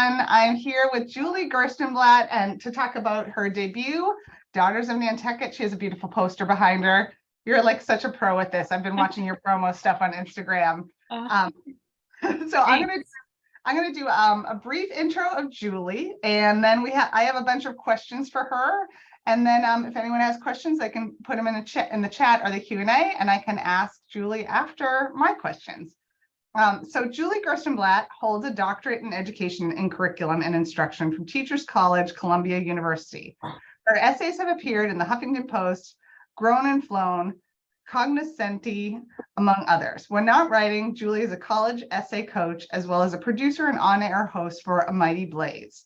everyone. I'm here with Julie Gerstenblatt and to talk about her debut, Daughters of Nantucket. She has a beautiful poster behind her. You're like such a pro at this. I've been watching your promo stuff on Instagram. Uh, So I'm gonna do a brief intro of Julie, and then I have a bunch of questions for her. And then if anyone has questions, they can put them in the chat or the Q&A, and I can ask Julie after my questions. So Julie Gerstenblatt holds a doctorate in education and curriculum and instruction from Teachers College, Columbia University. Her essays have appeared in the Huffington Post, Grown and Flown, Cognoscenti, among others. When not writing, Julie is a college essay coach, as well as a producer and on-air host for A Mighty Blaze.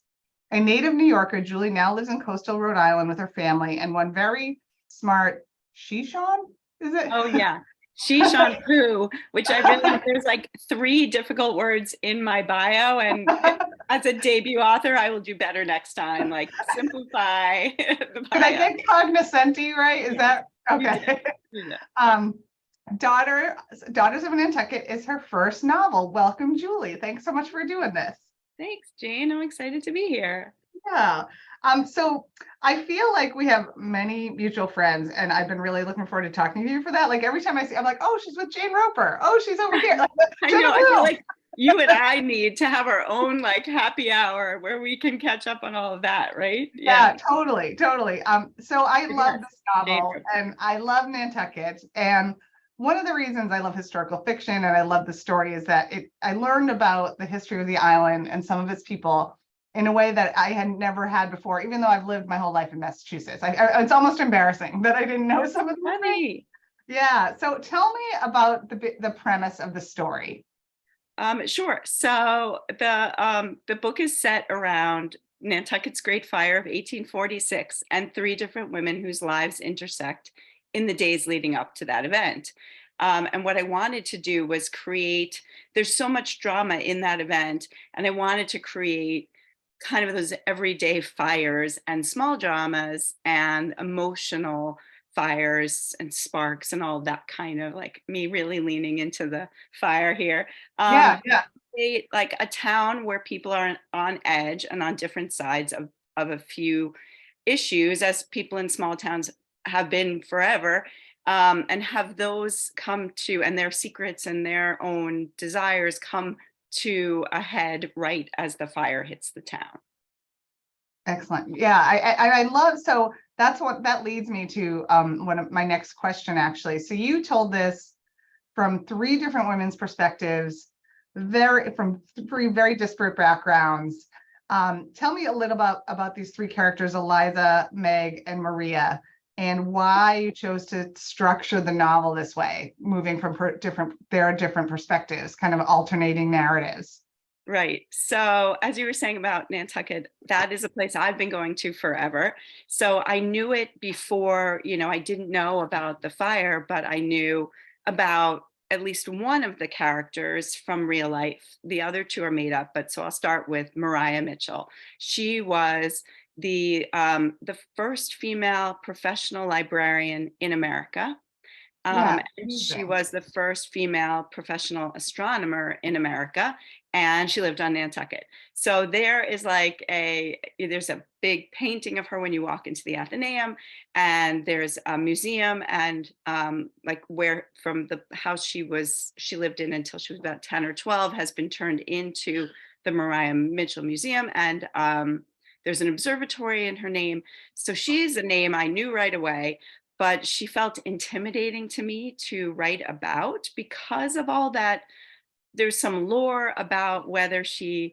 A native New Yorker, Julie now lives in coastal Rhode Island with her family and one very smart Shishon, is it? Oh yeah. Shishan, which I really, there's like 3 difficult words in my bio, and as a debut author, I will do better next time. Like simplify the bio. Did I get cognoscenti right? Is that okay? Daughters of Nantucket is her first novel. Welcome, Julie. Thanks so much for doing this. Thanks, Jane. I'm excited to be here. Yeah. So I feel like we have many mutual friends, and I've been really looking forward to talking to you for that. Like every time I see, I'm like, oh, she's with Jane Roper. Oh, she's over here. Like, I know. I feel like you and I need to have our own like happy hour where we can catch up on all of that, right? Yeah, totally. So I love this novel, and I love Nantucket. And one of the reasons I love historical fiction and I love the story is that I learned about the history of the island and some of its people in a way that I had never had before, even though I've lived my whole life in Massachusetts. It's almost embarrassing that I didn't know some of the things. Yeah. So tell me about the premise of the story. Sure. So the book is set around Nantucket's Great Fire of 1846 and 3 different women whose lives intersect in the days leading up to that event. And what I wanted to do was there's so much drama in that event, and I wanted to create kind of those everyday fires and small dramas and emotional fires and sparks and all of that, kind of like me really leaning into the fire here. Like a town where people are on edge and on different sides of a few issues, as people in small towns have been forever, and have those come to, and their secrets and their own desires come to a head right as the fire hits the town. Excellent. Yeah, I love, so that leads me to one of my next question, actually. So you told this from 3 different women's perspectives, from 3 very disparate backgrounds. Tell me a little about these 3 characters, Eliza, Meg, and Maria, and why you chose to structure the novel this way, moving from their different perspectives, kind of alternating narratives. Right. So as you were saying about Nantucket, that is a place I've been going to forever. So I knew it before, I didn't know about the fire, but I knew about at least one of the characters from real life. The other 2 are made up, but so I'll start with Maria Mitchell. She was the first female professional librarian in America. And she was the first female professional astronomer in America, and she lived on Nantucket. So there is like there's a big painting of her when you walk into the Atheneum, and there's a museum, and like where from the house she lived in until she was about 10 or 12 has been turned into the Maria Mitchell Museum, and there's an observatory in her name. So she's a name I knew right away. But she felt intimidating to me to write about because of all that. There's some lore about whether she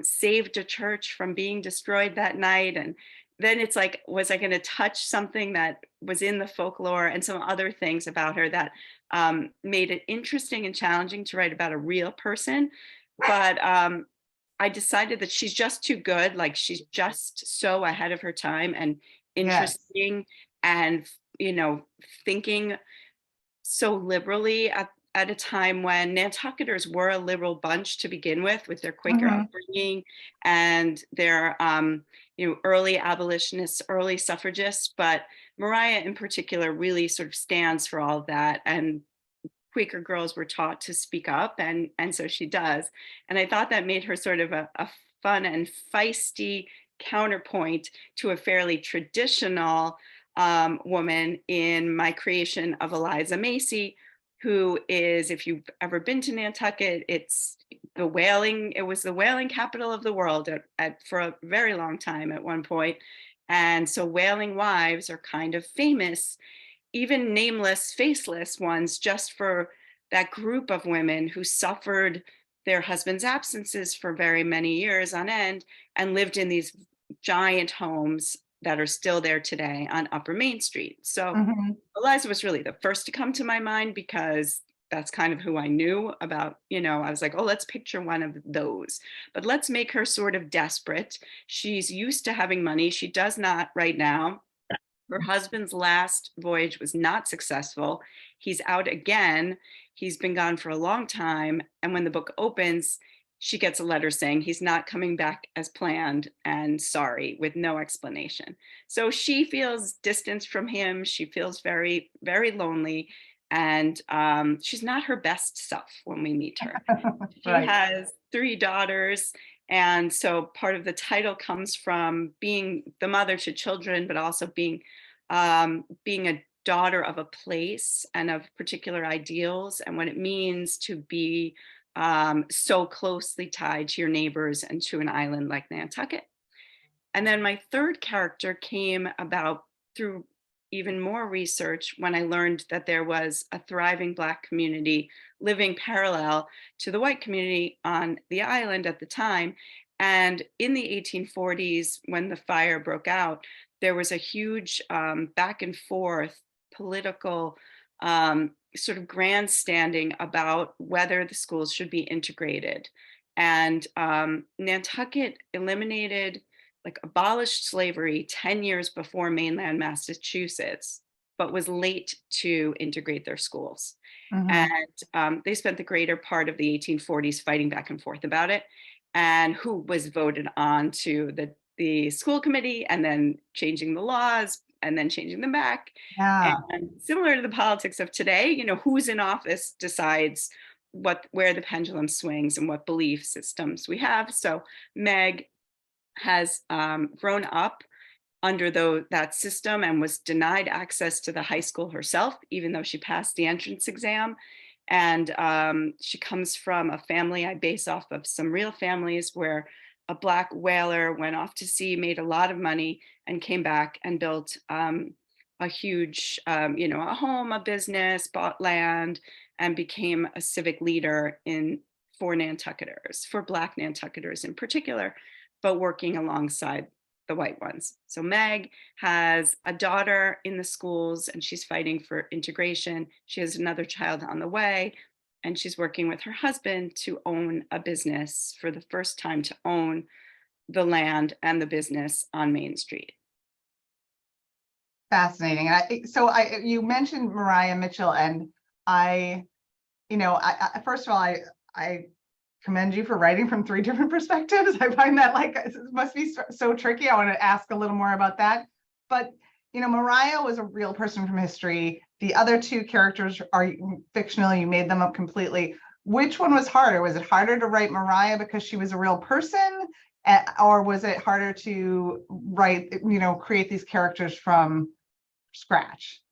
saved a church from being destroyed that night. And then it's like, was I going to touch something that was in the folklore, and some other things about her that made it interesting and challenging to write about a real person. But I decided that she's just too good. Like, she's just so ahead of her time and interesting. And thinking so liberally at a time when Nantucketers were a liberal bunch to begin with their Quaker upbringing and their early abolitionists, early suffragists. But Maria in particular really sort of stands for all of that, and Quaker girls were taught to speak up, and so she does. And I thought that made her sort of a fun and feisty counterpoint to a fairly traditional woman in my creation of Eliza Macy, who is, if you've ever been to Nantucket, it was the whaling capital of the world for a very long time at one point. And so whaling wives are kind of famous, even nameless, faceless ones, just for that group of women who suffered their husbands' absences for very many years on end and lived in these giant homes that are still there today on Upper Main Street. So Mhm. Eliza was really the first to come to my mind because that's kind of who I knew about, I was like, oh, let's picture one of those, but let's make her sort of desperate. She's used to having money. She does not right now. Her husband's last voyage was not successful. He's out again. He's been gone for a long time. And when the book opens, she gets a letter saying he's not coming back as planned and sorry, with no explanation. So she feels distanced from him. She feels very, very lonely. And she's not her best self when we meet her. She Right. has 3 daughters. And so part of the title comes from being the mother to children, but also being a daughter of a place and of particular ideals, and what it means to be so closely tied to your neighbors and to an island like Nantucket. And then my third character came about through even more research when I learned that there was a thriving Black community living parallel to the white community on the island at the time. And in the 1840s, when the fire broke out, there was a huge back and forth political sort of grandstanding about whether the schools should be integrated. And Nantucket abolished slavery 10 years before mainland Massachusetts, but was late to integrate their schools. Mhm. And they spent the greater part of the 1840s fighting back and forth about it, and who was voted on to the school committee, and then changing the laws, and then changing them back. Yeah. And similar to the politics of today, who's in office decides where the pendulum swings and what belief systems we have. So Meg has grown up under that system and was denied access to the high school herself, even though she passed the entrance exam. And she comes from a family I base off of some real families where a Black whaler went off to sea, made a lot of money, and came back and built a huge, a home, a business, bought land, and became a civic leader for Nantucketers, for Black Nantucketers in particular, but working alongside the white ones. So Meg has a daughter in the schools and she's fighting for integration. She has another child on the way, and she's working with her husband to own a business, for the first time to own the land and the business on Main Street. Fascinating. You mentioned Mariah Mitchell, and I first of all, I commend you for writing from 3 different perspectives. I find that it must be so tricky. I want to ask a little more about that. But, Mariah was a real person from history. The other 2 characters are fictional. You made them up completely. Which one was harder? Was it harder to write Mariah because she was a real person? Or was it harder to write, create these characters from scratch?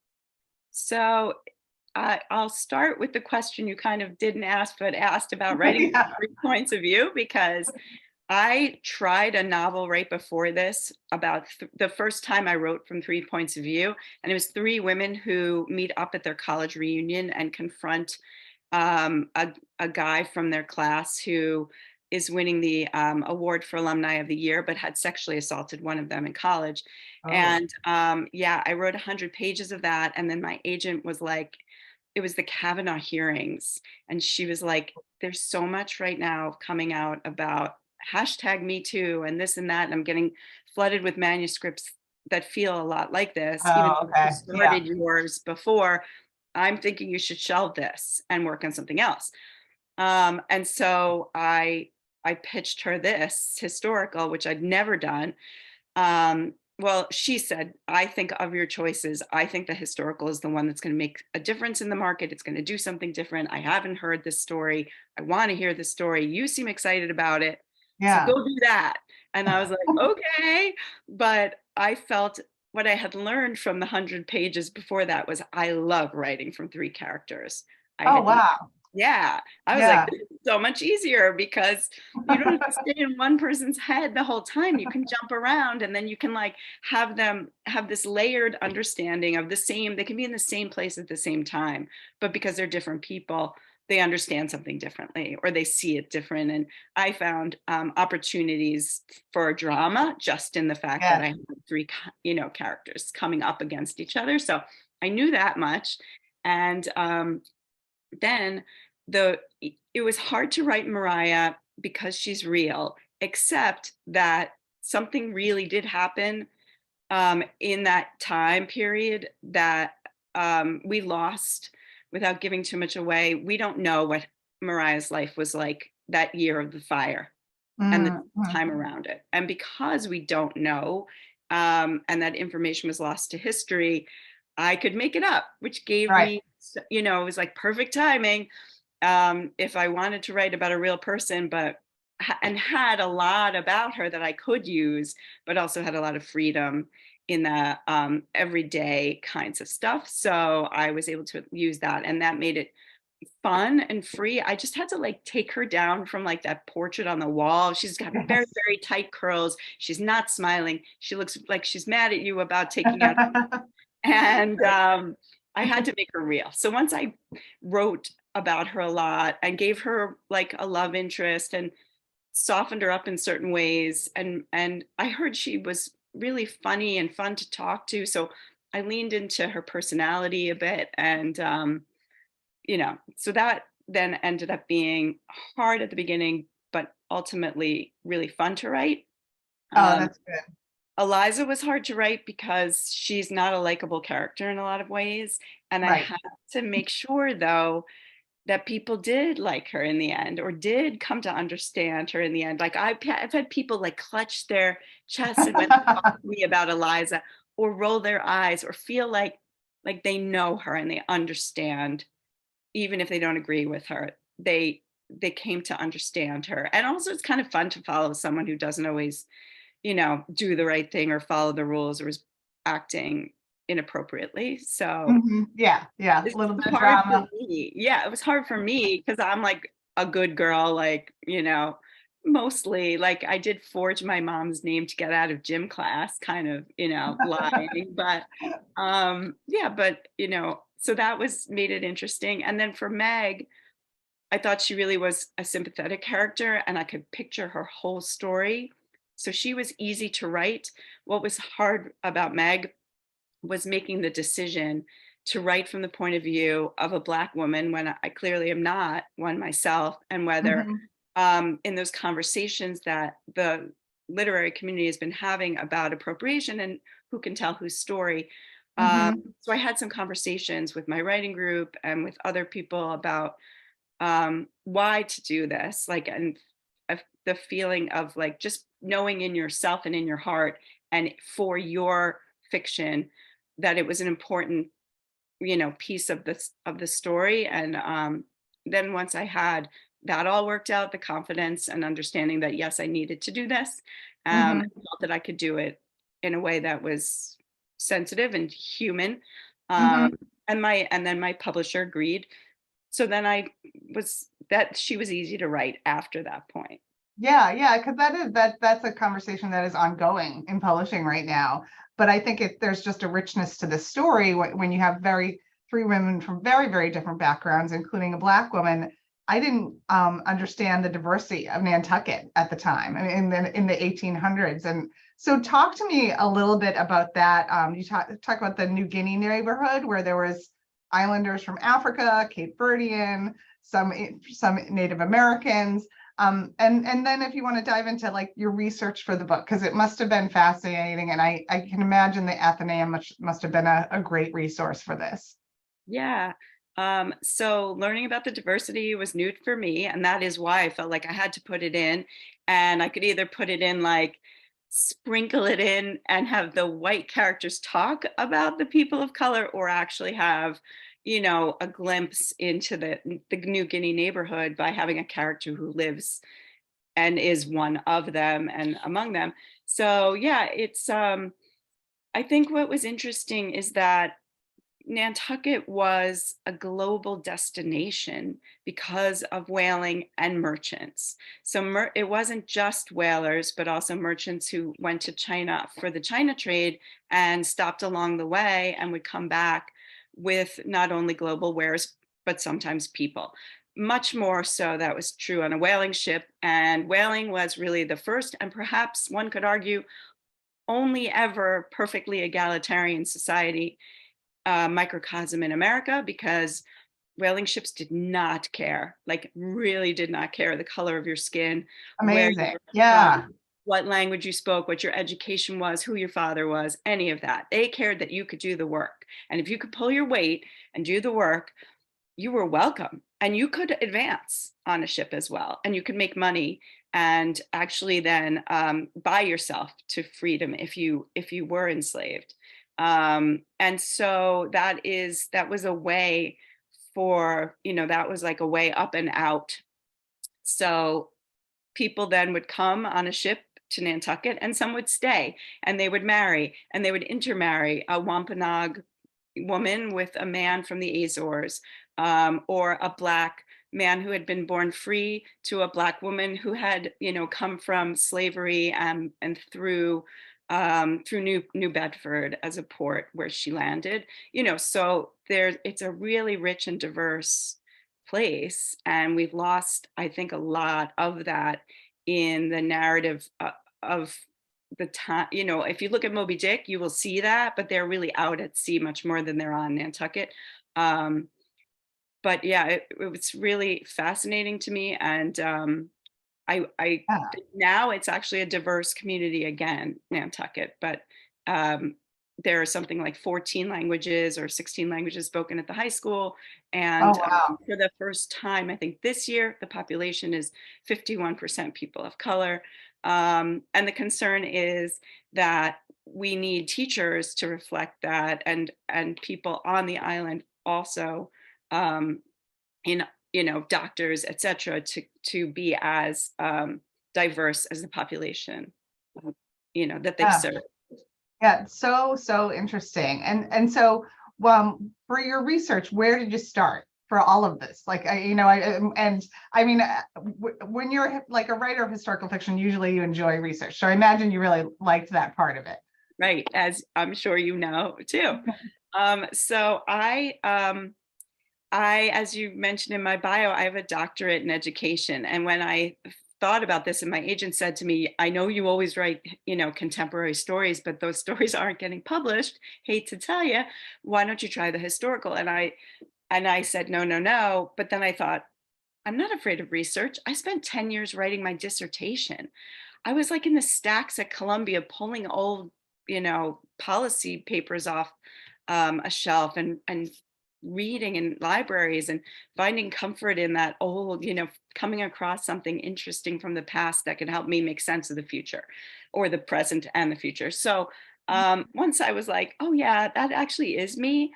So I'll start with the question you kind of didn't ask, but asked about writing Yeah. 3 points of view, because I tried a novel right before this about the first time I wrote from 3 points of view. And it was 3 women who meet up at their college reunion and confront a guy from their class who is winning the award for Alumni of the Year, but had sexually assaulted one of them in college. Oh. And I wrote 100 pages of that. And then my agent was like, it was the Kavanaugh hearings. And she was like, there's so much right now coming out about #MeToo and this and that. And I'm getting flooded with manuscripts that feel a lot like this, even Oh, though okay. you started yours before. I'm thinking you should shelve this and work on something else. And so I pitched her this historical, which I'd never done. Well, she said, I think of your choices, I think the historical is the one that's going to make a difference in the market. It's going to do something different. I haven't heard this story. I want to hear this story. You seem excited about it. So Yeah. go do that. And I was like, okay. But I felt what I had learned from the 100 pages before that was I love writing from 3 characters. I Oh, had, wow. yeah, I was like, Yeah. this is so much easier because you don't have to stay in one person's head the whole time. You can jump around and then you can like have them have this layered understanding of the same, they can be in the same place at the same time, but because they're different people, they understand something differently or they see it different. And I found opportunities for drama just in the fact that Yeah. I had 3 characters coming up against each other. So I knew that much. And then it was hard to write Mariah because she's real, except that something really did happen in that time period that we lost without giving too much away. We don't know what Mariah's life was like that year of the fire and the Mhm. time around it. And because we don't know, and that information was lost to history, I could make it up, which gave Right. me, it was like perfect timing if I wanted to write about a real person, but and had a lot about her that I could use, but also had a lot of freedom in the everyday kinds of stuff. So I was able to use that, and that made it fun and free. I just had to like take her down from like that portrait on the wall. She's got very, Yes. very tight curls. She's not smiling. She looks like she's mad at you about taking out. And I had to make her real. So once I wrote about her a lot and gave her like a love interest and softened her up in certain ways, and I heard she was really funny and fun to talk to, so I leaned into her personality a bit, and so that then ended up being hard at the beginning, but ultimately really fun to write. Oh, Um, that's good. Eliza was hard to write because she's not a likable character in a lot of ways. And I Right. had to make sure, though, that people did like her in the end or did come to understand her in the end. Like I've had people like clutch their chests and when they talk to me about Eliza or roll their eyes or feel like they know her and they understand, even if they don't agree with her. They came to understand her. And also it's kind of fun to follow someone who doesn't always do the right thing or follow the rules or is acting inappropriately. So Mhm. Yeah. Yeah. A it's little bit of hard for drama. me. Yeah, it was hard for me because I'm like a good girl, like, mostly like I did forge my mom's name to get out of gym class, kind of, lying. But yeah, but so that was made it interesting. And then for Meg, I thought she really was a sympathetic character and I could picture her whole story. So she was easy to write. What was hard about Meg was making the decision to write from the point of view of a Black woman when I clearly am not one myself, and whether Mhm. in those conversations that the literary community has been having about appropriation and who can tell whose story. Mhm. So I had some conversations with my writing group and with other people about why to do this, like, and the feeling of like just knowing in yourself and in your heart and for your fiction that it was an important piece of the story. And then once I had that all worked out, the confidence and understanding that yes, I needed to do this, I Mhm. felt that I could do it in a way that was sensitive and human. um, Mhm. and then my publisher agreed, so then she was easy to write after that point. Yeah, yeah, because that's a conversation that is ongoing in publishing right now. But I think there's just a richness to the story when you have three women from very, very different backgrounds, including a Black woman. I didn't understand the diversity of Nantucket at the time, I mean, in the 1800s. And so, talk to me a little bit about that. You talk about the New Guinea neighborhood where there was islanders from Africa, Cape Verdean, some Native Americans. And then if you want to dive into like your research for the book, because it must have been fascinating, and I can imagine the Atheneum must have been a great resource for this. Yeah. So learning about the diversity was new for me, and that is why I felt like I had to put it in. And I could either put it in like sprinkle it in and have the white characters talk about the people of color, or actually have, a glimpse into the New Guinea neighborhood by having a character who lives and is one of them and among them. So yeah, it's I think what was interesting is that Nantucket was a global destination because of whaling and merchants. So it wasn't just whalers, but also merchants who went to China for the China trade and stopped along the way and would come back with not only global wares, but sometimes people. Much more so that was true on a whaling ship. And whaling was really the first, and perhaps one could argue, only ever perfectly egalitarian society microcosm in America, because whaling ships did not care, like really did not care the color of your skin, where you Amazing. were Yeah. from, what language you spoke, what your education was, who your father was, any of that. They cared that you could do the work. And if you could pull your weight and do the work, you were welcome. And you could advance on a ship as well. And you could make money and actually then buy yourself to freedom if you were enslaved. And so that was a way for, that was like a way up and out. So people then would come on a ship to Nantucket, and some would stay, and they would marry, and they would intermarry a Wampanoag woman with a man from the Azores, or a Black man who had been born free to a Black woman who had, come from slavery and through New Bedford as a port where she landed. So it's a really rich and diverse place, and we've lost, I think, a lot of that in the narrative of the time. If you look at Moby Dick, you will see that, but they're really out at sea much more than they're on Nantucket. But yeah, it was really fascinating to me, and I Yeah. think now it's actually a diverse community again, Nantucket, but there are something like 14 languages or 16 languages spoken at the high school. Oh, And wow. for the first time, I think this year, the population is 51% people of color. And the concern is that we need teachers to reflect that, and people on the island also, in doctors, et cetera, to be as diverse as the population that they Yeah. serve. Yeah. So interesting. And so, for your research, where did you start for all of this? Like, and I mean, when you're like a writer of historical fiction, usually you enjoy research. So I imagine you really liked that part of it. Right, as I'm sure you know too. So as you mentioned in my bio, I have a doctorate in education. And when I thought about this, and my agent said to me, I know you always write, contemporary stories, but those stories aren't getting published. Hate to tell you, why don't you try the historical? And I said, no, no, no. But then I thought, I'm not afraid of research. I spent 10 years writing my dissertation. I was like in the stacks at Columbia pulling old, policy papers off a shelf, and reading in libraries and finding comfort in that old, coming across something interesting from the past that can help me make sense of the future, or the present and the future. So once I was like, oh yeah, that actually is me.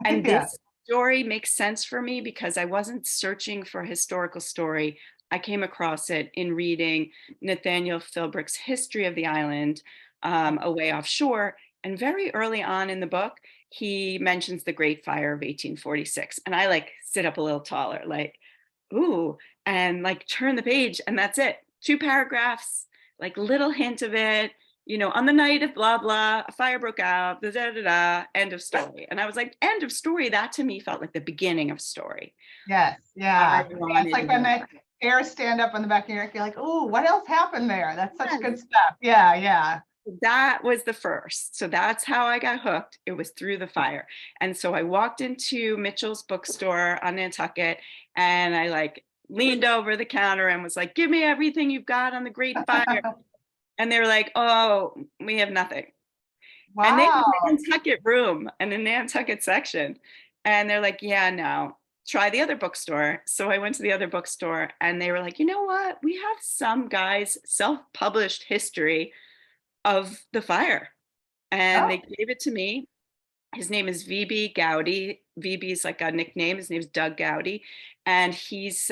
And Yeah. this story makes sense for me because I wasn't searching for a historical story. I came across it in reading Nathaniel Philbrick's History of the Island, away offshore. And very early on in the book, he mentions the Great Fire of 1846. And I like sit up a little taller, like, ooh, and like turn the page, and that's it. 2 paragraphs, like little hint of it. On the night of blah, blah, a fire broke out, da, da, da, da, end of story. And I was like, end of story. That to me felt like the beginning of story. Yes. I Yeah. Yeah. It's wanted like when more. the hairs stand up on the back of your neck, you're like, oh, what else happened there? That's such good stuff. Yeah. Yeah. That was the first. So that's how I got hooked. It was through the fire. And so I walked into Mitchell's bookstore on Nantucket, and I like leaned over the counter and was like, give me everything you've got on the Great Fire. And they were like, oh, we have nothing. And they have a Wow. Nantucket room and a Nantucket section. And they're like, yeah, no, try the other bookstore. So I went to the other bookstore, and they were like, you know what? We have some guy's self-published history of the fire. And they Oh, gave it to me. His name is VB Gowdy. VB is like a nickname. His name's Doug Gowdy. And he's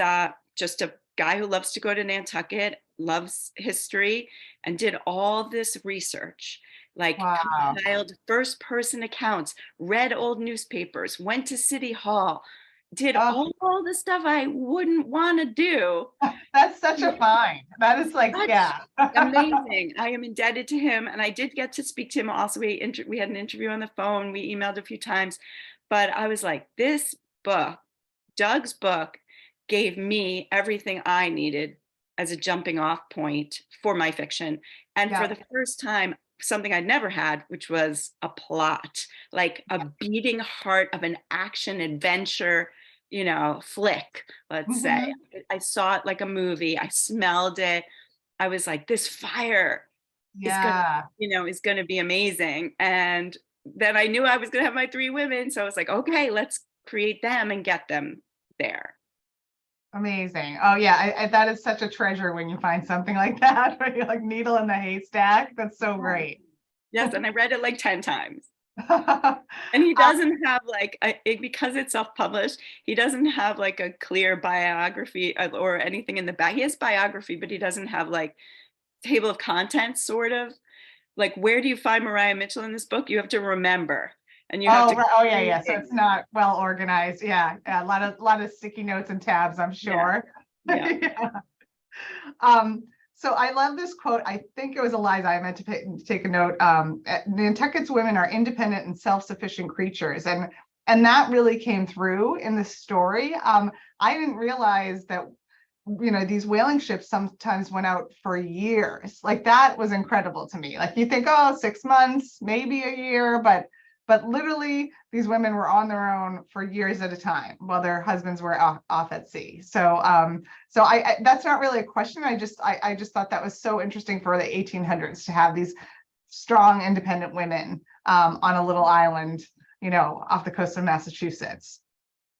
just a guy who loves to go to Nantucket, loves history, and did all this research, like Wow. compiled first person accounts, read old newspapers, went to City Hall, did Oh, all the stuff I wouldn't want to do. that's such a find. That is like, Such yeah. amazing. I am indebted to him. And I did get to speak to him also. We had an interview on the phone. We emailed a few times. But I was like, this book, Doug's book, gave me everything I needed as a jumping off point for my fiction. And for Yeah. the first time, something I'd never had, which was a plot, like a beating heart of an action adventure, flick, let's say. Mhm. I saw it like a movie. I smelled it. I was like, this fire is gonna, Yeah. is gonna be amazing. And then I knew I was gonna have my three women. So I was like, okay, let's create them and get them there. Amazing. Oh yeah, that is such a treasure when you find something like that. Where you're like needle in the haystack. That's so great. Yes, and I read it like 10 times. Uh, And he doesn't have like because it's self-published, he doesn't have like a clear biography or anything in the back. He has biography, but he doesn't have like table of contents, sort of. Like, where do you find Mariah Mitchell in this book? You have to remember, and you have oh, to right. Oh yeah, create yeah. So it. it's not well organized. Yeah, yeah. A lot of sticky notes and tabs, I'm Yeah, sure. yeah. Yeah. So I love this quote. I think it was Eliza. I meant to take a note. Nantucket's women are independent and self-sufficient creatures, and that really came through in the story. I didn't realize that these whaling ships sometimes went out for years. Like that was incredible to me. Like you think, oh, 6 months, maybe a year, but literally these women were on their own for years at a time while their husbands were off at sea. So I that's not really a question. I just thought that was so interesting for the 1800s to have these strong, independent women on a little island, off the coast of Massachusetts.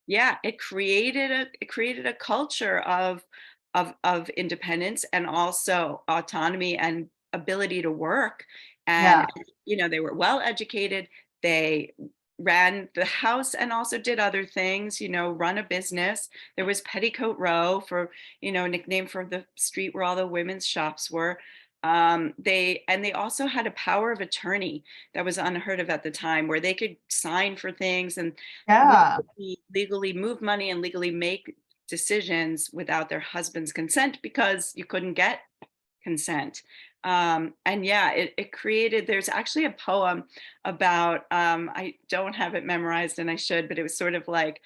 Yeah, it created a culture of independence and also autonomy and ability to work. And Yeah. they were well educated. They ran the house and also did other things, run a business. There was Petticoat Row, for nickname for the street where all the women's shops were. They also had a power of attorney that was unheard of at the time, where they could sign for things and Yeah. legally move money and legally make decisions without their husband's consent, because you couldn't get consent. And yeah, it created, there's actually a poem about, I don't have it memorized and I should, but it was sort of like,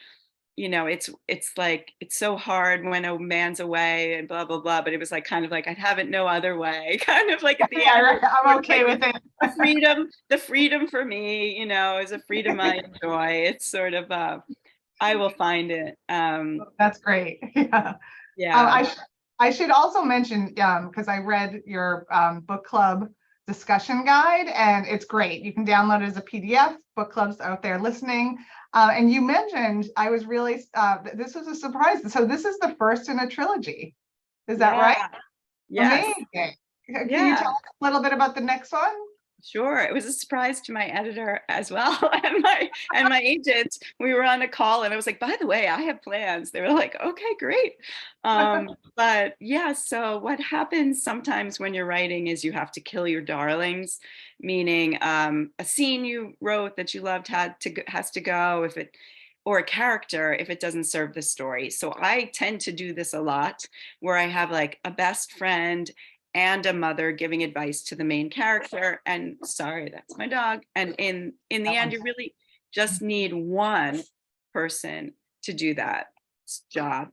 it's like, it's so hard when a man's away and blah blah blah, but it was like kind of like, I'd have it no other way, kind of like at the Yeah, end right. it's I'm sort of okay like with it. the freedom for me, is a freedom I enjoy. It's sort of I will find it. That's great. Yeah. Um, Yeah. I sh I should also mention, because I read your book club discussion guide, and it's great. You can download it as a PDF. Book clubs out there listening. And you mentioned, I was really this was a surprise. So this is the first in a trilogy. Is that right? Yeah. Yes. Amazing. Can you Yeah. tell us a little bit about the next one? Sure. It was a surprise to my editor as well and my agent. We were on a call and I was like, by the way, I have plans. They were like, okay, great. But yeah, so what happens sometimes when you're writing is you have to kill your darlings, meaning a scene you wrote that you loved has to go, or a character if it doesn't serve the story. So I tend to do this a lot, where I have like a best friend and a mother giving advice to the main character. And sorry, that's my dog. And in the That end, one's you really just need one person to do that job,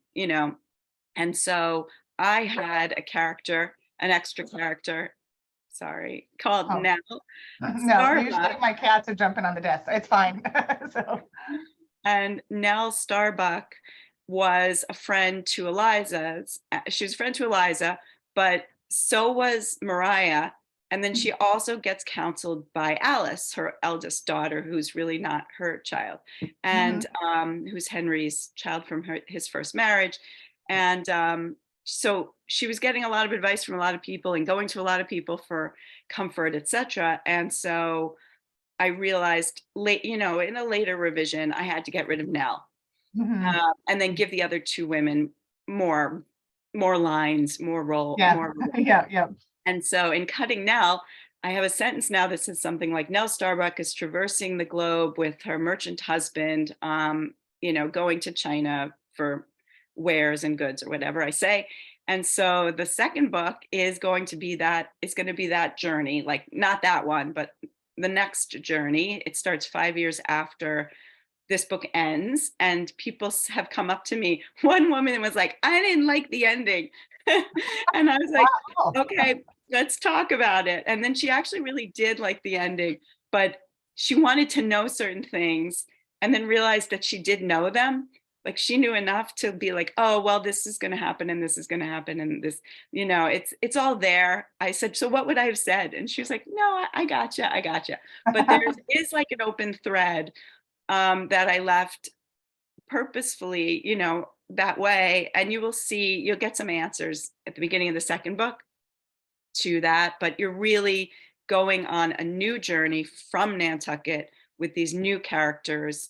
And so I had a character, an extra character, sorry, called oh, Nell no, usually Starbuck. my cats are jumping on the desk. It's fine. So And Nell Starbuck was a friend to Eliza's. She was a friend to Eliza, but so was Mariah. And then she also gets counseled by Alice, her eldest daughter, who's really not her child, mhm. and who's Henry's child from his first marriage. And so she was getting a lot of advice from a lot of people and going to a lot of people for comfort, etc. And so I realized late, in a later revision, I had to get rid of Nell, Mhm. and then give the other two women more. more lines, more role, Yeah, more. yeah, yeah. And so in Cutting Nell, I have a sentence now that says something like Nell Starbuck is traversing the globe with her merchant husband, going to China for wares and goods or whatever I say. And so the second book is going to be that journey, like not that one, but the next journey. It starts 5 years after this book ends, and people have come up to me. One woman was like, I didn't like the ending. And I was like, Wow. okay, let's talk about it. And then she actually really did like the ending, but she wanted to know certain things and then realized that she did know them. Like she knew enough to be like, oh, well, this is going to happen and this is going to happen. And this, it's all there. I said, so what would I have said? And she was like, no, I gotcha. I gotcha. But there is like an open thread that I left purposefully, that way. And you'll get some answers at the beginning of the second book to that, but you're really going on a new journey from Nantucket with these new characters.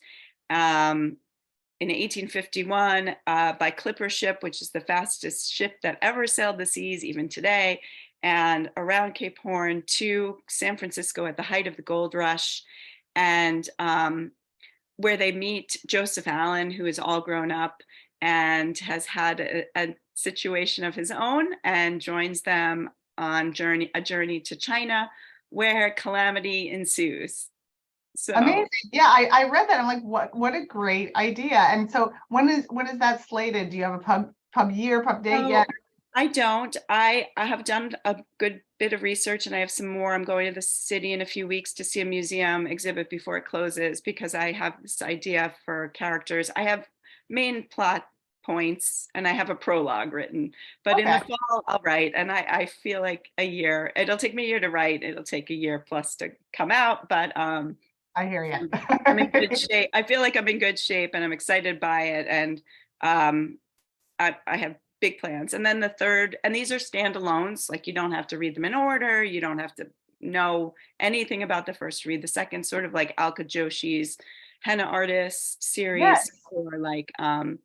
In 1851, by clipper ship, which is the fastest ship that ever sailed the seas, even today, and around Cape Horn to San Francisco at the height of the gold rush. And where they meet Joseph Allen, who is all grown up and has had a situation of his own, and joins them on a journey to China, where calamity ensues. So Amazing. Yeah, I read that. I'm like, what a great idea. And so when is that slated? Do you have a pub year, pub date so yet? I don't. I have done a good bit of research, and I have some more. I'm going to the city in a few weeks to see a museum exhibit before it closes, because I have this idea for characters. I have main plot points and I have a prologue written, but in the Okay, fall I'll write, and I feel like a year. It'll take me a year to write. It'll take a year plus to come out, but I hear I'm in good you. shape. I feel like I'm in good shape and I'm excited by it. And um, I have big plans. And then the third, and these are standalones, like you don't have to read them in order. You don't have to know anything about the first to read the second, sort of like Alka Joshi's henna artist series, Yes, or like I just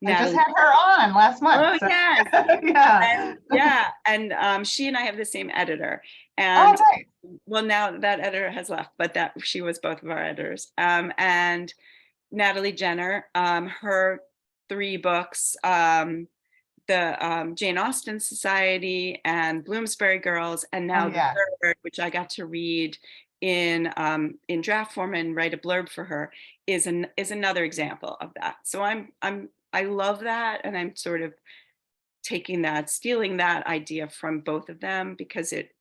Natalie. had her on last month. Oh So yes. yeah. And yeah, and she and I have the same editor. Oh, And nice. well, now that editor has left, but that she was both of our editors. And Natalie Jenner, her three books, the Jane Austen Society and Bloomsbury Girls, and Oh now the yeah. third, which I got to read in draft form and write a blurb for her, is another example of that. So I love that, and I'm sort of stealing that idea from both of them, because it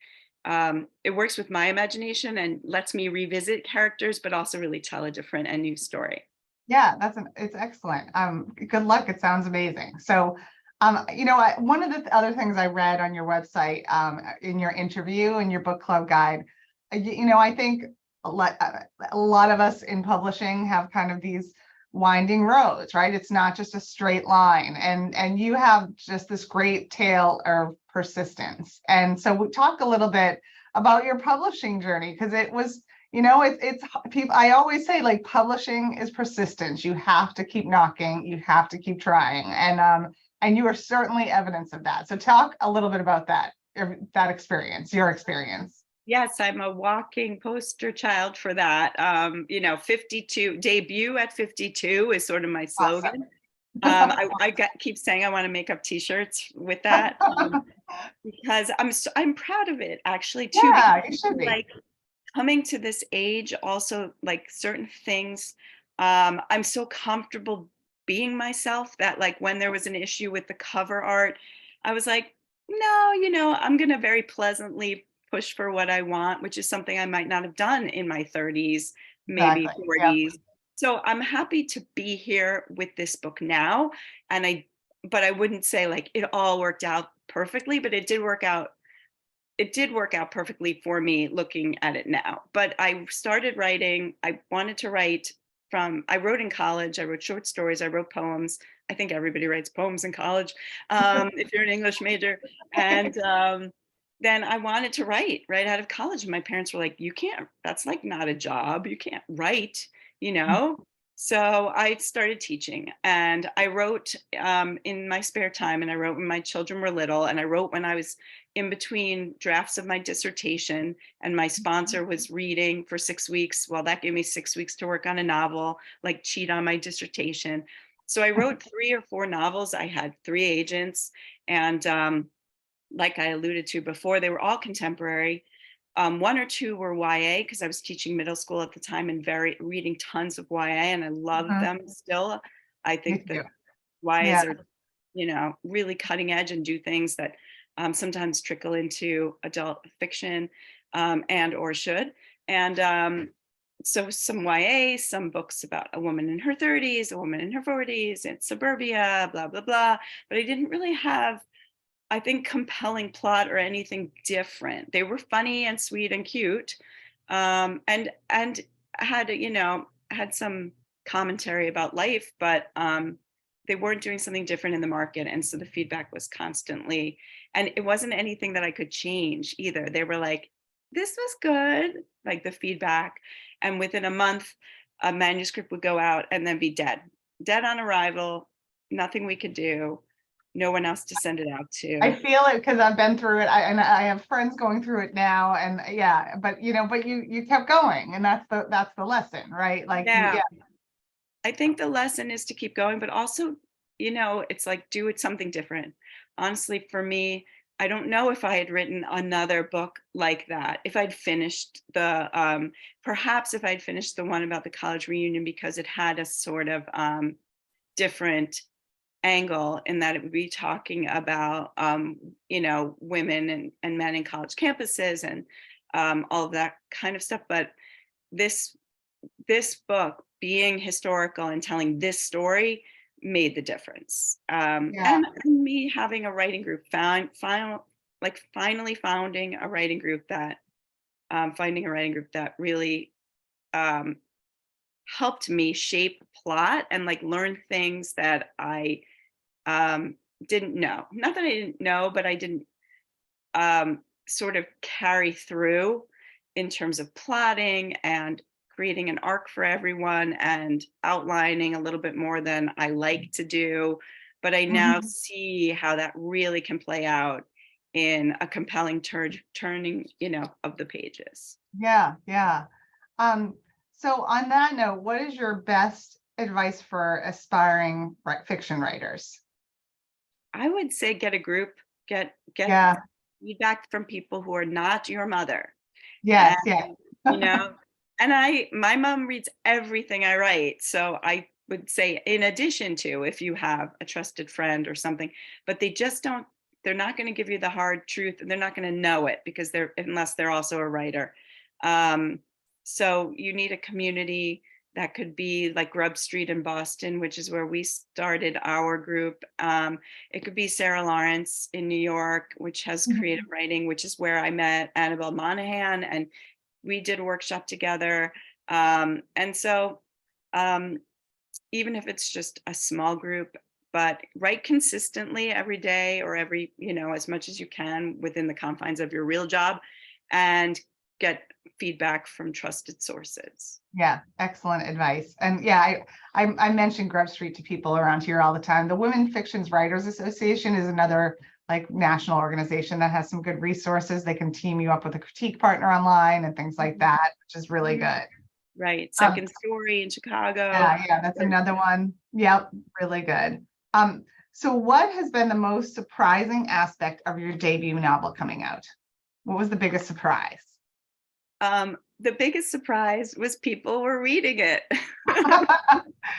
works with my imagination and lets me revisit characters, but also really tell a different and new story. Yeah, it's excellent. Good luck. It sounds amazing. So, one of the other things I read on your website, in your interview and your book club guide, I think a lot of us in publishing have kind of these winding roads, right? It's not just a straight line, and you have just this great tale of persistence. And so we talk a little bit about your publishing journey, because it was, it's people. I always say, like, publishing is persistence. You have to keep knocking. You have to keep trying, and you are certainly evidence of that. So talk a little bit about that experience, your experience. Yes, I'm a walking poster child for that. 52 debut at 52 is sort of my Awesome. slogan. Keep saying I want to make up T-shirts with that, because I'm proud of it actually too, because Yeah, you should be. like coming to this age, also like certain things, I'm so comfortable being myself that like when there was an issue with the cover art, I was like, no, I'm gonna very pleasantly push for what I want, which is something I might not have done in my 30s, maybe Exactly. Yeah. 40s. So I'm happy to be here with this book now. And but I wouldn't say like it all worked out perfectly, but it did work out perfectly for me looking at it now. But I started writing. I wanted to write I wrote in college. I wrote short stories. I wrote poems. I think everybody writes poems in college, if you're an English major. And then I wanted to write right out of college. And my parents were like, you can't, that's like not a job. You can't write, you know? So I started teaching, and I wrote in my spare time, and I wrote when my children were little, and I wrote when I was in between drafts of my dissertation, and my sponsor was reading for 6 weeks. Well, that gave me 6 weeks to work on a novel, like cheat on my dissertation. So I wrote 3 or 4 novels. I had 3 agents, and like I alluded to before, they were all contemporary. 1 or 2 were YA because I was teaching middle school at the time and reading tons of YA, and I love Mhm. them still. I Me think too. that YAs Yeah. are, really cutting edge and do things that sometimes trickle into adult fiction, and or should. And so some YA, some books about a woman in her 30s, a woman in her 40s, in suburbia, blah, blah, blah. But I didn't really have, I think, compelling plot or anything different. They were funny and sweet and cute, and had had some commentary about life, but they weren't doing something different in the market, and so the feedback was constantly, and it wasn't anything that I could change either. They were like, "This was good," like the feedback, and within a month, a manuscript would go out and then be dead on arrival. Nothing we could do, no one else to send it out I to. feel it because I've been through it. And I have friends going through it now. And yeah, but you kept going, and that's the lesson, right? Like Yeah, yeah, I think the lesson is to keep going, but also, it's like do it something different. Honestly, for me, I don't know if I had written another book like that. If I'd finished perhaps if I'd finished the one about the college reunion, because it had a sort of different angle in that it would be talking about women and men in college campuses and all of that kind of stuff. But this this book being historical and telling this story made the difference. yeah, And me having a writing group, finally founding a writing group that finding a writing group that really um, helped me shape plot and like learn things that I um, didn't know. Not that I didn't know, but I didn't sort of carry through in terms of plotting and creating an arc for everyone and outlining a little bit more than I like to do. But I now mhm, see how that really can play out in a compelling turning, of the pages. yeah, yeah. Um, so on that note, what is your best advice for aspiring fiction writers? I would say get a group, get Yeah, feedback from people who are not your mother. yes, And, yeah. you know, and my mom reads everything I write. So I would say, in addition to, if you have a trusted friend or something, but they're not going to give you the hard truth, and they're not going to know it because unless they're also a writer. Um, so you need a community that could be like Grub Street in Boston, which is where we started our group. It could be Sarah Lawrence in New York, which has creative Mhm. writing, which is where I met Annabelle Monahan, and we did a workshop together. And so, um, even if it's just a small group, but write consistently every day or as much as you can within the confines of your real job, and get feedback from trusted sources. Yeah, excellent advice. And yeah, I mention Grub Street to people around here all the time. The Women Fictions Writers Association is another like national organization that has some good resources. They can team you up with a critique partner online and things like Mhm. that, which is really good. Right. Um, Second Story in Chicago. yeah, that's another one. Yep, really good. So what has been the most surprising aspect of your debut novel coming out? What was the biggest surprise? The biggest surprise was people were reading it.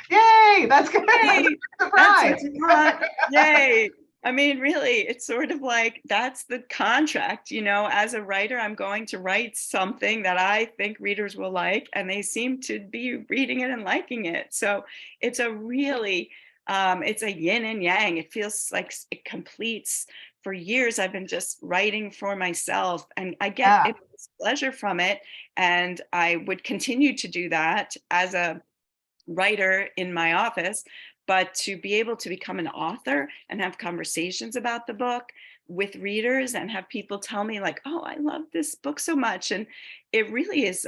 Yay, that's good. That's a Yay! good That's what surprise. you want. Yay! I mean, really, it's sort of like that's the contract. As a writer, I'm going to write something that I think readers will like, and they seem to be reading it and liking it. So it's a really, it's a yin and yang. It feels like it completes. For years, I've been just writing for myself, and I get Yeah, immense pleasure from it. And I would continue to do that as a writer in my office, but to be able to become an author and have conversations about the book with readers and have people tell me like, oh, I love this book so much. And it really is,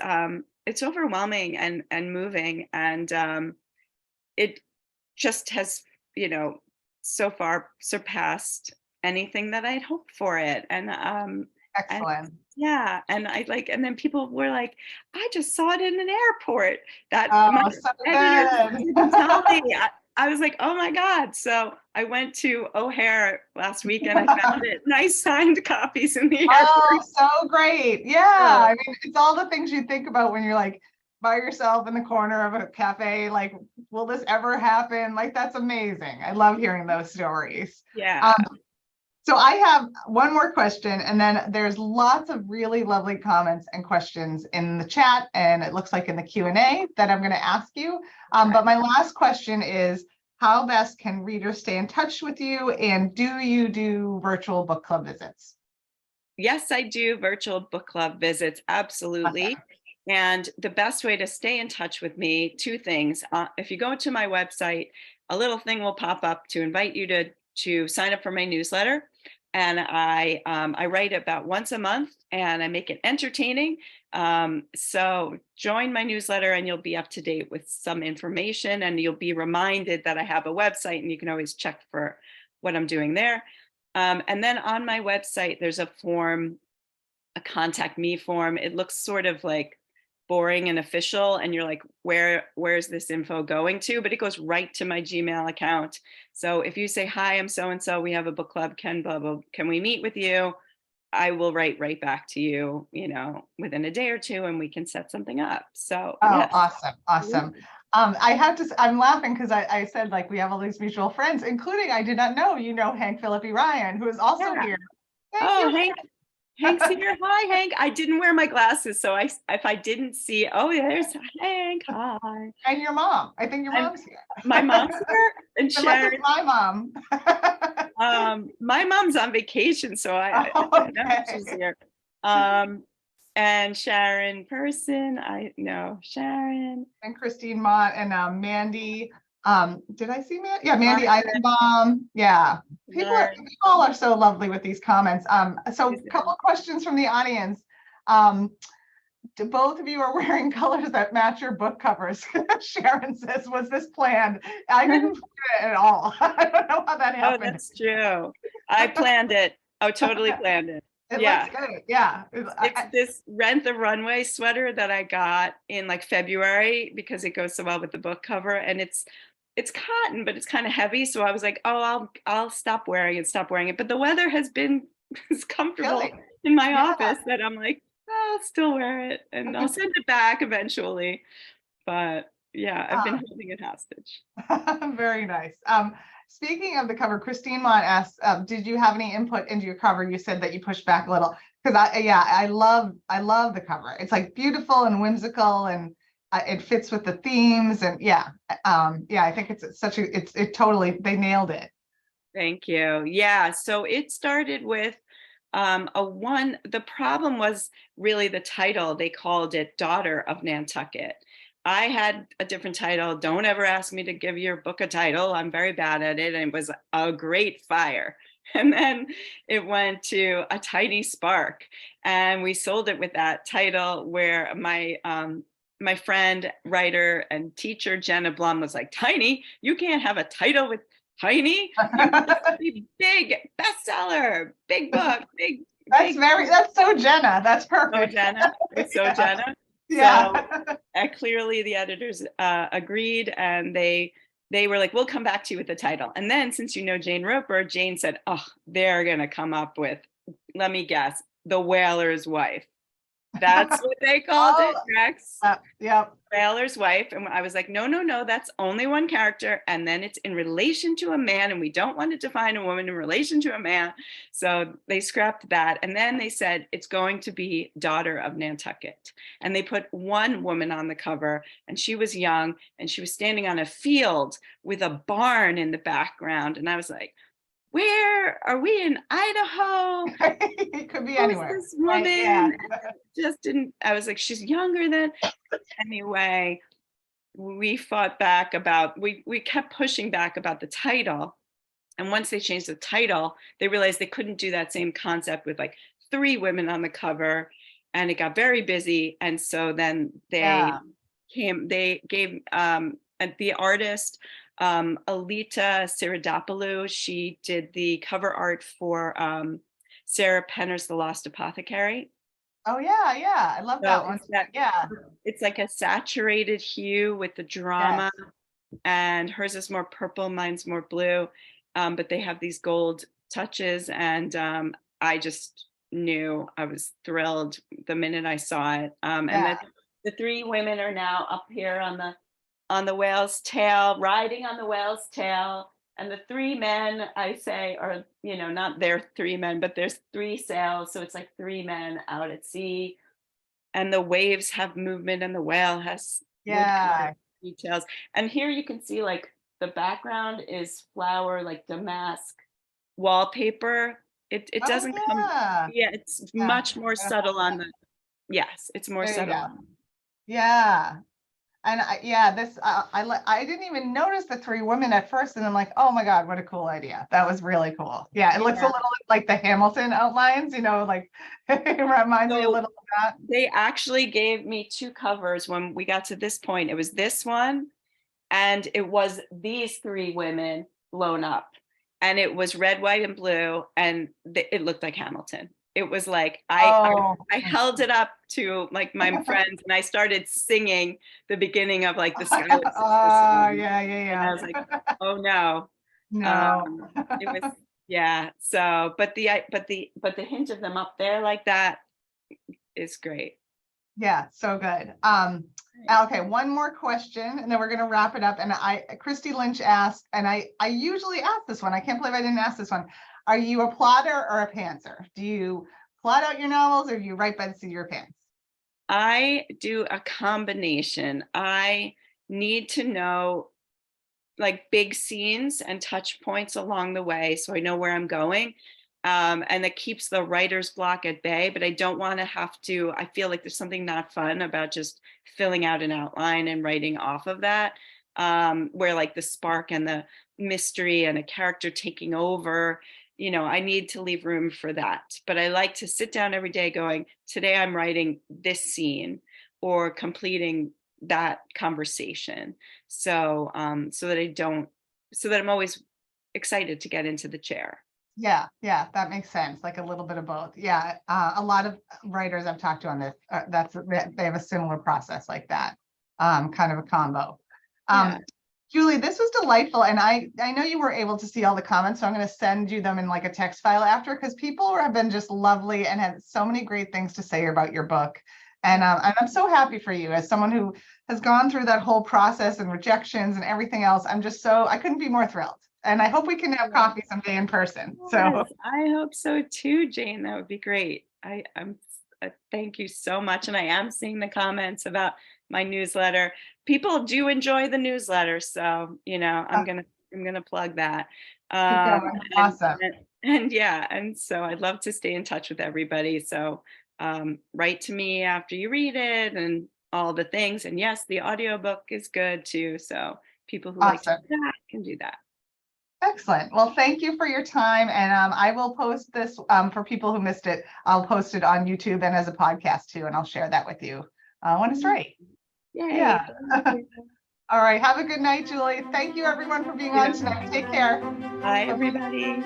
it's overwhelming and moving. And it just has, so far surpassed anything that I'd hoped for it. And Excellent. yeah, and then people were like, I just saw it in an airport that my Oh, so editor good. didn't tell me. I was like, oh my God. So I went to O'Hare last week and I found it. And I signed copies in the Oh, airport. so great. Yeah. I mean, it's all the things you think about when you're like by yourself in the corner of a cafe. Like, will this ever happen? Like, that's amazing. I love hearing those stories. Yeah. So I have one more question, and then there's lots of really lovely comments and questions in the chat, and it looks like in the Q&A that I'm going to ask you. But my last question is, how best can readers stay in touch with you, and do you do virtual book club visits? Yes, I do virtual book club visits. Absolutely. Awesome. And the best way to stay in touch with me, two things. If you go to my website, a little thing will pop up to invite you to sign up for my newsletter. And I write about once a month, and I make it entertaining. So join my newsletter, and you'll be up to date with some information, and you'll be reminded that I have a website, and you can always check for what I'm doing there. And then on my website, there's a form, a contact me form. It looks sort of like boring and official, and you're like, where's this info going to? But it goes right to my Gmail account. So if you say, hi, I'm so and so, we have a book club, can blah blah, can we meet with you? I will write right back to you, within a day or two, and we can set something up. So Oh, yes. awesome. I'm laughing because I said, like, we have all these mutual friends, including, I did not know, Hank Philippi Ryan, who is also Yeah. here. Thank Oh, you. Hank's here. Hi, Hank. I didn't wear my glasses, so if I didn't see, oh, there's Hank. Hi. And your mom. I think your mom's here. My mom's here, and Unless Sharon. it's my mom. My mom's on vacation, so I know she's here. And Sharon Person, I know Sharon. And Christine Mott and Mandy. Did I see Mandy? Yeah, Mandy Eisenbaum. Yeah. People all are so lovely with these comments. So a couple of questions from the audience. Both of you are wearing colors that match your book covers. Sharon says, was this planned? I didn't plan it at all. I don't know how that happened. Oh, that's true. I planned it. Oh, totally planned it. It looks good. Yeah. It's this Rent the Runway sweater that I got in like February because it goes so well with the book cover, and it's cotton, but it's kind of heavy. So I was like, oh, I'll stop wearing it. But the weather has been comfortable in my office that I'm like, I'll still wear it, and I'll send it back eventually. But yeah, I've been holding it hostage. Very nice. Speaking of the cover, Christine Mott asks, did you have any input into your cover? You said that you pushed back a little, because I love the cover. It's like beautiful and whimsical, and it fits with the themes, and I think it totally, they nailed it. Thank you. Yeah, so it started with the problem was really the title. They called it Daughter of Nantucket. I had a different title. Don't ever ask me to give your book a title. I'm very bad at it. And it was A Great Fire. And then it went to A Tiny Spark. And we sold it with that title, where my friend, writer, and teacher, Jenna Blum, was like, Tiny? You can't have a title with Tiny? Be big, bestseller, big book, big. That's so Jenna. That's perfect. So Jenna. Yeah. So clearly the editors agreed, and they were like, we'll come back to you with the title. And then, since Jane Roper, Jane said, oh, they're going to come up with, let me guess, The Whaler's Wife. That's what they called it, Rex. Yep. Whaler's Wife. And I was like, no, that's only one character. And then it's in relation to a man, and we don't want to define a woman in relation to a man. So they scrapped that. And then they said, it's going to be Daughter of Nantucket. And they put one woman on the cover, and she was young, and she was standing on a field with a barn in the background. And I was like, where are we, in Idaho? It could be anywhere. This woman just didn't. I was like, she's younger than. Anyway, we fought back about. We kept pushing back about the title, and once they changed the title, they realized they couldn't do that same concept with like 3 women on the cover, and it got very busy. And so then they gave and the artist, Alita Siridopoulou, she did the cover art for Sarah Penner's The Lost Apothecary. Oh yeah, yeah. I love So that one. it's that, Yeah. it's like a saturated hue with the drama, Yes. and hers is more purple, mine's more blue, but they have these gold touches, and I just knew, I was thrilled the minute I saw it. And Yeah. then the three women are now up here on the whale's tail, riding on the whale's tail. And the three men, I say, are, you know, not their three men, but there's three sails. So it's like three men out at sea. And the waves have movement, and the whale has Yeah. woodcut details. And here you can see like the background is flower, like damask wallpaper. It Oh doesn't come, yeah. yeah, it's Yeah. much more Gotta find subtle on that. the, yes, it's more There you subtle go. on. Yeah. And yeah, this I didn't even notice the three women at first, and I'm like, oh my God, what a cool idea. That was really cool. Yeah, it looks a Yeah. little like the Hamilton outlines, like it reminds me a So little of that. they actually gave me two covers when we got to this point. It was this one, and it was these three women blown up, and it was red, white, and blue, and it looked like Hamilton. It was like Oh, I held it up to like my friends, and I started singing the beginning of like the Scarlet Sister oh song, yeah, and I was yeah, like, yeah. oh no. No. It was, yeah. So, but the hint of them up there like that is great. Yeah, so good. Okay, one more question, and then we're gonna wrap it up. And Christy Lynch asked, and I usually ask this one. I can't believe I didn't ask this one. Are you a plotter or a pantser? Do you plot out your novels, or do you write by the seat of your pants? I do a combination. I need to know like big scenes and touch points along the way so I know where I'm going. And that keeps the writer's block at bay, but I don't want to have to, I feel like there's something not fun about just filling out an outline and writing off of that, where like the spark and the mystery and a character taking over, I need to leave room for that. But I like to sit down every day going, today I'm writing this scene or completing that conversation. So so that I'm always excited to get into the chair. Yeah, yeah, that makes sense. Like a little bit of both. Yeah, a lot of writers I've talked to on this, they have a similar process like that, kind of a combo. Yeah. Julie, this was delightful, and I know you were able to see all the comments, so I'm going to send you them in like a text file after, because people have been just lovely and had so many great things to say about your book, and I'm so happy for you as someone who has gone through that whole process and rejections and everything else. I couldn't be more thrilled. And I hope we can have coffee someday in person. So Yes, I hope so too, Jane. That would be great. I'm thank you so much. And I am seeing the comments about my newsletter. People do enjoy the newsletter, so I'm gonna plug that. keep Um, going. and, Awesome. and yeah, and so I'd love to stay in touch with everybody. So write to me after you read it and all the things. And yes, the audiobook is good too. So people who like to Awesome. do that can do that. Excellent. Well, thank you for your time. And I will post this for people who missed it. I'll post it on YouTube and as a podcast too, and I'll share that with you when it's right. Yay. Yeah. Thank you. All right. Have a good night, Julie. Thank you everyone for being on tonight. Take care. Bye, everybody.